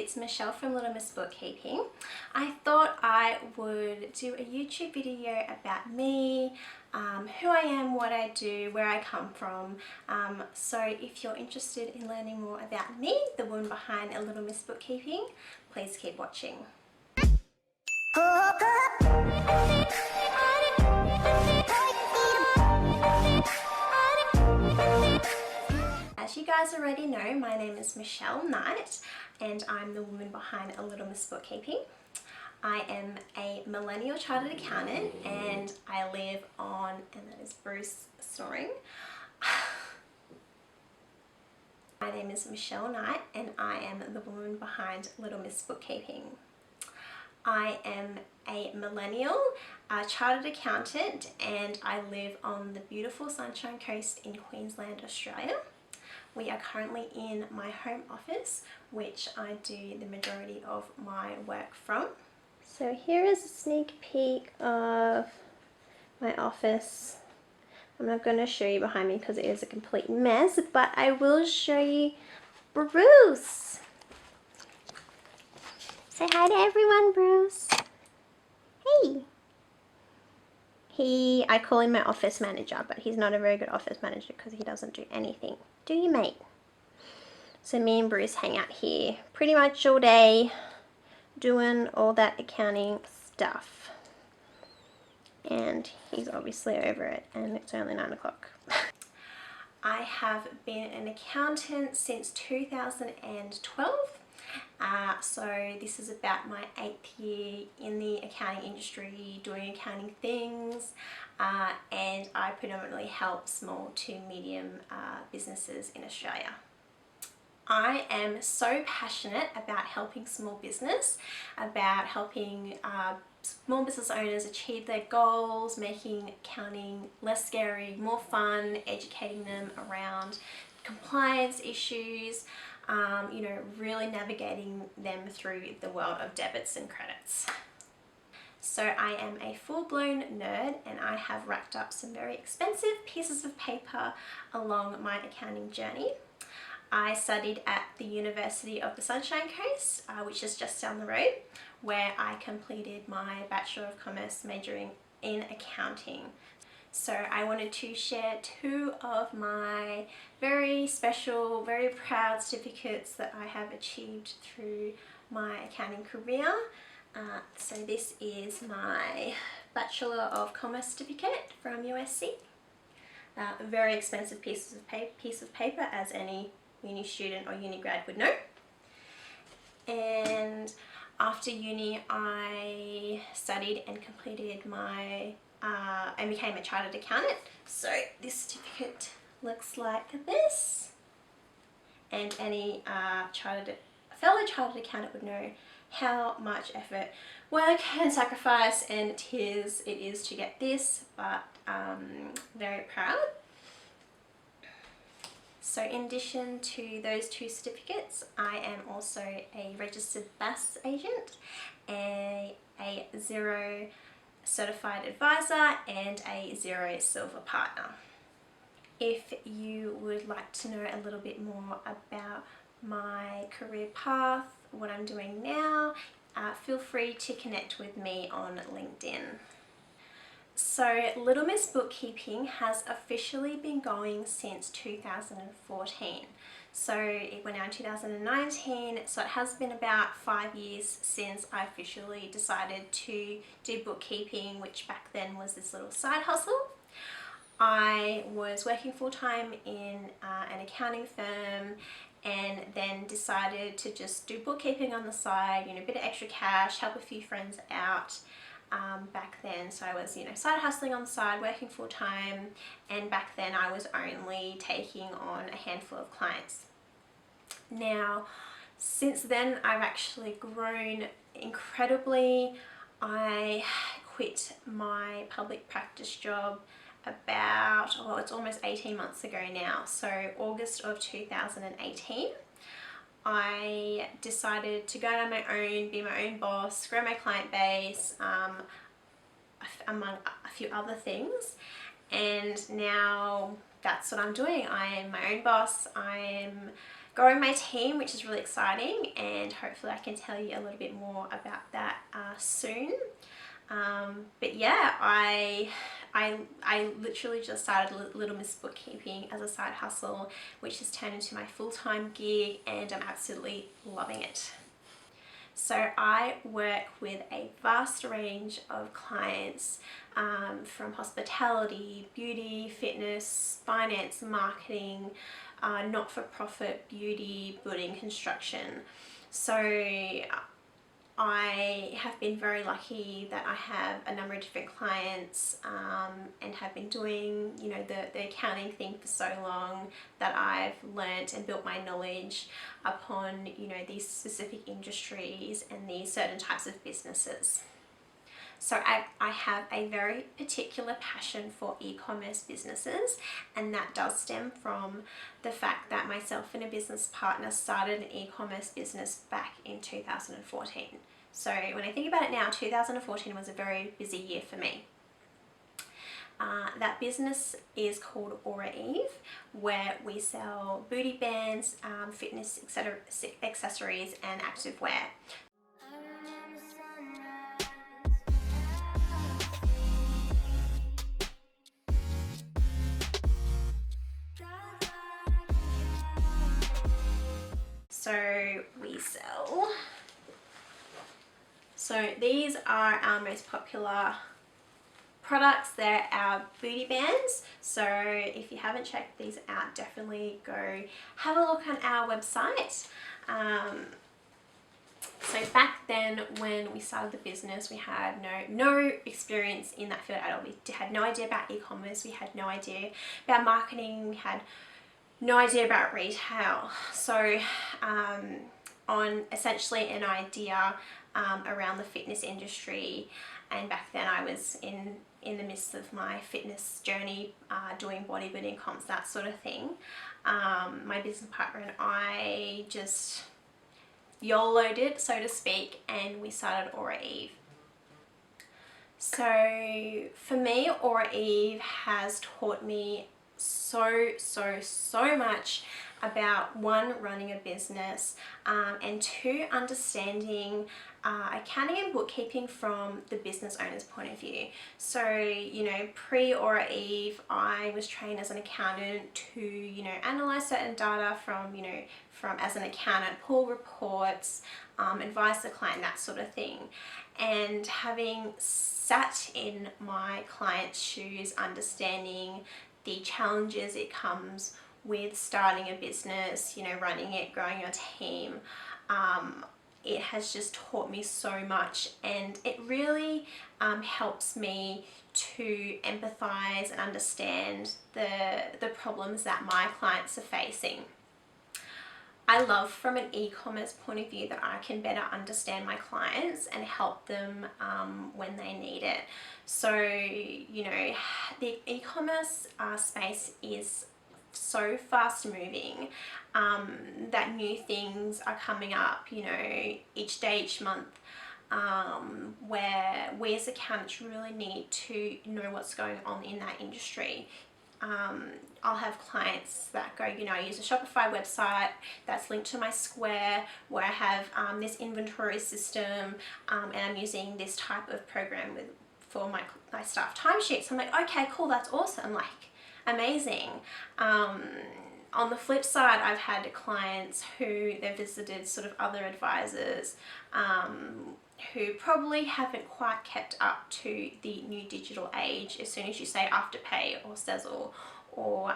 it's Michelle from Little Miss Bookkeeping. I thought I would do a YouTube video about me, who I am, what I do, where I come from. So if you're interested in learning more about me, the woman behind a Little Miss Bookkeeping, please keep watching. As you guys already know, my name is Michelle Knight and I'm the woman behind a Little Miss Bookkeeping. I am a millennial chartered accountant and I live on, and that is Bruce snoring. My name is Michelle Knight and I am the woman behind Little Miss Bookkeeping. I am a millennial chartered accountant and I live on the beautiful Sunshine Coast in Queensland, Australia. We are currently in my home office, which I do the majority of my work from. So here is a sneak peek of my office. I'm not going to show you behind me because it is a complete mess, but I will show you Bruce. Say hi to everyone, Bruce. Hey. I call him my office manager, but he's not a very good office manager because he doesn't do anything. Do you, mate? So me and Bruce hang out here pretty much all day doing all that accounting stuff. And he's obviously over it and it's only 9 o'clock. I have been an accountant since 2012. So this is about my 8th year in the accounting industry, doing accounting things, and I predominantly help small to medium businesses in Australia. I am so passionate about helping small business, about helping small business owners achieve their goals, making accounting less scary, more fun, educating them around compliance issues, you know, really navigating them through the world of debits and credits. So I am a full-blown nerd and I have racked up some very expensive pieces of paper along my accounting journey. I studied at the University of the Sunshine Coast, which is just down the road, where I completed my Bachelor of Commerce majoring in accounting. So I wanted to share 2 of my very special, very proud certificates that I have achieved through my accounting career. So this is my Bachelor of Commerce certificate from USC. A very expensive piece of paper, as any uni student or uni grad would know. And after uni I studied and completed my and became a chartered accountant. So this certificate looks like this, and any fellow chartered accountant would know how much effort, work and sacrifice and tears it is to get this, but very proud. So in addition to those 2 certificates, I am also a registered BAS agent, a Xero certified advisor and a Xero silver partner. If you would like to know a little bit more about my career path, what I'm doing now, feel free to connect with me on LinkedIn. So Little Miss Bookkeeping has officially been going since 2014. So it went out in 2019, so it has been about 5 years since I officially decided to do bookkeeping, which back then was this little side hustle. I was working full-time in an accounting firm and then decided to just do bookkeeping on the side, you know, a bit of extra cash, help a few friends out. Back then, so I was, you know, side hustling on the side, working full-time, and back then I was only taking on a handful of clients. Now, since then I've actually grown incredibly. I quit my public practice job about, oh, it's almost 18 months ago now, so August of 2018. I decided to go on my own, be my own boss, grow my client base, among a few other things, and now that's what I'm doing. I am my own boss. I'm growing my team, which is really exciting, and hopefully I can tell you a little bit more about that soon. But yeah, I literally just started Little Miss Bookkeeping as a side hustle, which has turned into my full-time gig, and I'm absolutely loving it. So I work with a vast range of clients, from hospitality, beauty, fitness, finance, marketing, not-for-profit, beauty, building, construction. So I have been very lucky that I have a number of different clients, and have been doing, you know, the accounting thing for so long that I've learnt and built my knowledge upon, you know, these specific industries and these certain types of businesses. So I have a very particular passion for e-commerce businesses, and that does stem from the fact that myself and a business partner started an e-commerce business back in 2014. So when I think about it now, 2014 was a very busy year for me. That business is called Aura Eve, where we sell booty bands, fitness accessories and activewear. So we sell, so these are our most popular products. They're our booty bands. So if you haven't checked these out, definitely go have a look on our website. So back then when we started the business, we had no experience in that field at all. We had no idea about e-commerce, we had no idea about marketing, we had no idea about retail. So on essentially an idea around the fitness industry, and back then I was in the midst of my fitness journey, doing bodybuilding comps, that sort of thing. My business partner and I just YOLO'd it, so to speak, and we started Aura Eve. So for me, Aura Eve has taught me so much about, one, running a business, and two, understanding accounting and bookkeeping from the business owner's point of view. So, you know, pre-Aura Eve, I was trained as an accountant to, you know, analyze certain data from as an accountant, pull reports, advise the client, that sort of thing. And having sat in my client's shoes, understanding the challenges it comes with starting a business, you know, running it, growing your team, it has just taught me so much, and it really helps me to empathize and understand the problems that my clients are facing. I love, from an e-commerce point of view, that I can better understand my clients and help them when they need it. So, you know, the e-commerce space is so fast moving, that new things are coming up, you know, each day, each month, where we as accountants really need to know what's going on in that industry. I'll have clients that go, you know, I use a Shopify website that's linked to my Square, where I have this inventory system, and I'm using this type of program for my staff timesheets. I'm like, okay, cool, that's awesome, like, amazing. On the flip side, I've had clients who they've visited sort of other advisors, who probably haven't quite kept up to the new digital age. As soon as you say Afterpay or Sezzle or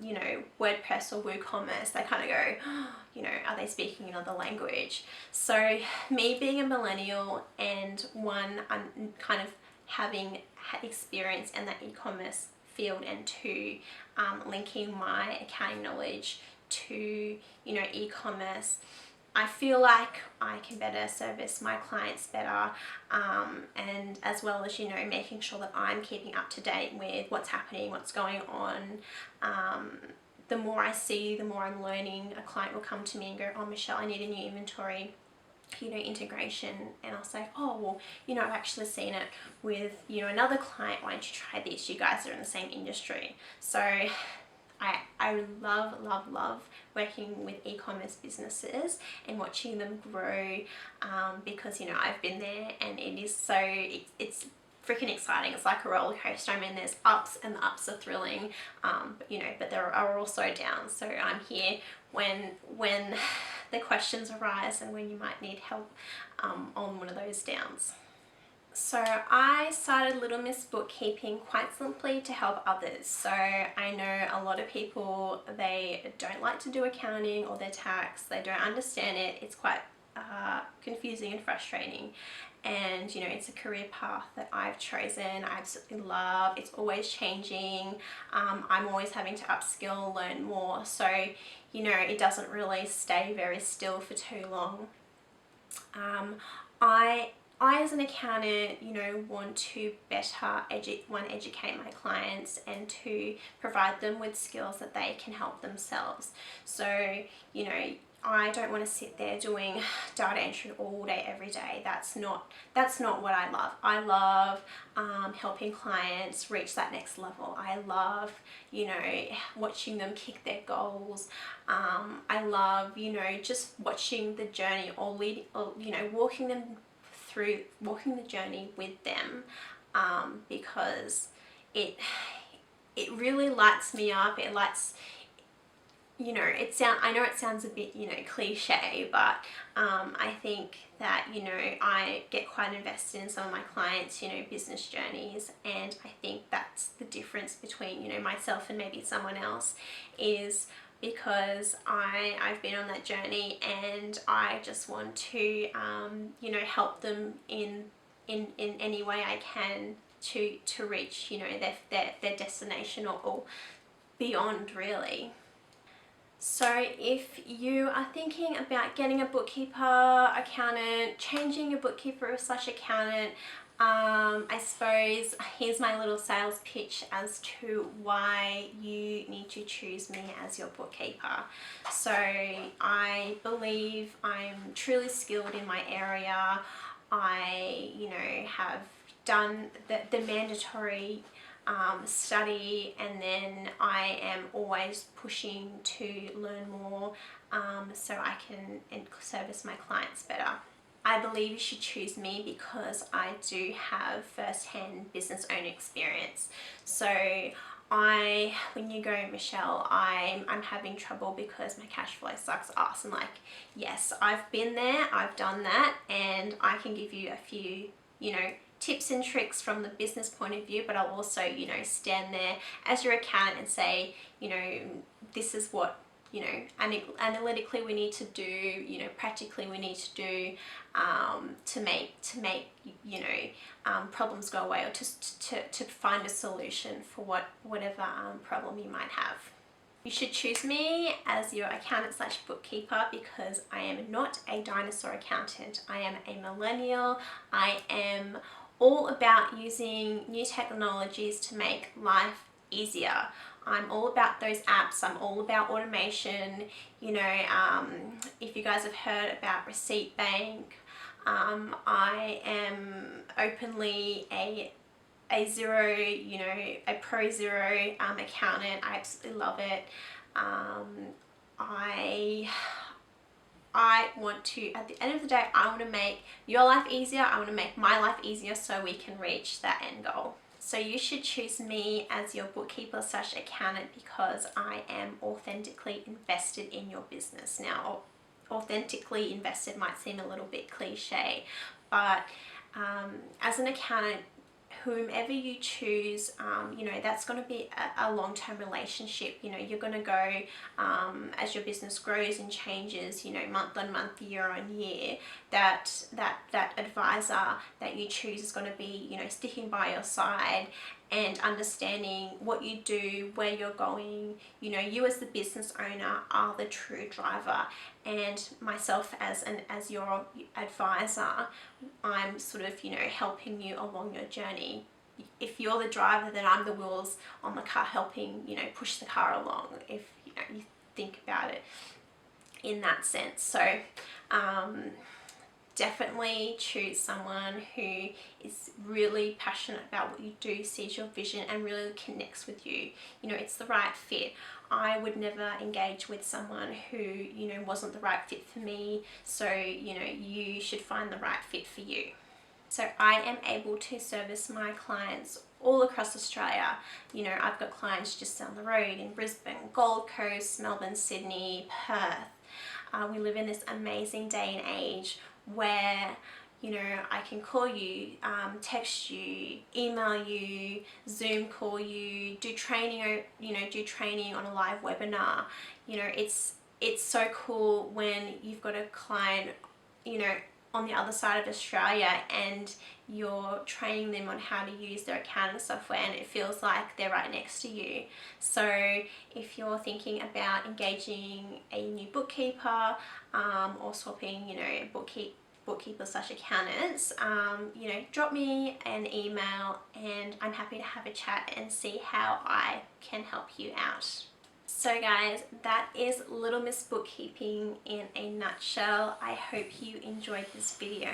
you know, WordPress or WooCommerce, they kind of go, oh, you know, are they speaking another language? So me being a millennial, and one, I'm kind of having experience in that e-commerce field, and two, linking my accounting knowledge to, you know, e-commerce, I feel like I can better service my clients better, and as well as, you know, making sure that I'm keeping up to date with what's happening, what's going on. The more I see, the more I'm learning. A client will come to me and go, oh, Michelle, I need a new inventory, you know, integration, and I'll say, oh, well, you know, I've actually seen it with, you know, another client. Why don't you try this? You guys are in the same industry. So I I love working with e-commerce businesses and watching them grow, because, you know, I've been there, and it is so, it's freaking exciting. It's like a roller coaster. I mean, there's ups, and the ups are thrilling, but, you know, but there are also downs. So I'm here when the questions arise and when you might need help on one of those downs. So I started Little Miss Bookkeeping quite simply to help others. So I know a lot of people, they don't like to do accounting or their tax, they don't understand it, it's quite confusing and frustrating. And, you know, it's a career path that I've chosen, I absolutely love, it's always changing, I'm always having to upskill, learn more, so, you know, it doesn't really stay very still for too long. I as an accountant, you know, want to better educate my clients and to provide them with skills that they can help themselves. So, you know, I don't want to sit there doing data entry all day, every day. That's not what I love. I love helping clients reach that next level. I love, you know, watching them kick their goals. I love, you know, just watching the journey, or you know, walking the journey with them, because it really lights me up. It lights, you know, I know it sounds a bit, you know, cliche, but I think that, you know, I get quite invested in some of my clients', you know, business journeys, and I think that's the difference between, you know, myself and maybe someone else, is because I've been on that journey, and I just want to, you know, help them in any way I can to reach, you know, their destination, or beyond, really. So if you are thinking about getting a bookkeeper, accountant, changing your bookkeeper / accountant, I suppose here's my little sales pitch as to why you need to choose me as your bookkeeper. So I believe I'm truly skilled in my area. I, you know, have done the mandatory study, and then I am always pushing to learn more, so I can service my clients better. I believe you should choose me because I do have first-hand business owner experience. So when you go, Michelle, I'm having trouble because my cash flow sucks ass, and like, yes, I've been there, I've done that, and I can give you a few, you know, tips and tricks from the business point of view, but I'll also, you know, stand there as your accountant and say, you know, this is what, you know, analytically we need to do, you know, practically we need to do, to make you know, problems go away, or to find a solution for whatever problem you might have. You should choose me as your accountant / bookkeeper because I am not a dinosaur accountant. I am a millennial. I am all about using new technologies to make life easier. I'm all about those apps. I'm all about automation. You know, if you guys have heard about Receipt Bank, I am openly a zero, you know, a pro zero accountant. I absolutely love it. I want to, at the end of the day, I want to make your life easier. I want to make my life easier so we can reach that end goal. So you should choose me as your bookkeeper / accountant because I am authentically invested in your business. Now, authentically invested might seem a little bit cliche, but as an accountant, whomever you choose, you know, that's going to be a long-term relationship. You know, you're going to go, as your business grows and changes, you know, month on month, year on year, that advisor that you choose is going to be, you know, sticking by your side and understanding what you do, where you're going. You know, you as the business owner are the true driver, and myself as your advisor, I'm sort of, you know, helping you along your journey. If you're the driver, then I'm the wheels on the car helping, you know, push the car along, if, you know, you think about it in that sense. So definitely choose someone who is really passionate about what you do, sees your vision and really connects with you. You know, it's the right fit. I would never engage with someone who, you know, wasn't the right fit for me. So, you know, you should find the right fit for you. So I am able to service my clients all across Australia. You know, I've got clients just down the road in Brisbane, Gold Coast, Melbourne, Sydney, Perth. We live in this amazing day and age where, you know, I can call you, text you, email you, Zoom call you, do training, you know, do training on a live webinar. You know, it's so cool when you've got a client, you know, on the other side of Australia and you're training them on how to use their accounting software and it feels like they're right next to you. So if you're thinking about engaging a new bookkeeper or swapping, you know, bookkeeper/accountants, you know, drop me an email and I'm happy to have a chat and see how I can help you out. So guys, that is Little Miss Bookkeeping in a nutshell. I hope you enjoyed this video.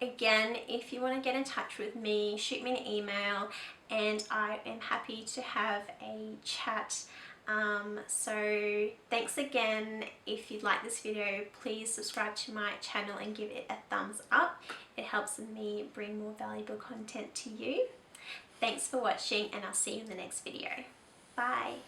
Again, if you want to get in touch with me, shoot me an email and I am happy to have a chat. So thanks again. If you like this video, please subscribe to my channel and give it a thumbs up. It helps me bring more valuable content to you. Thanks for watching and I'll see you in the next video. Bye.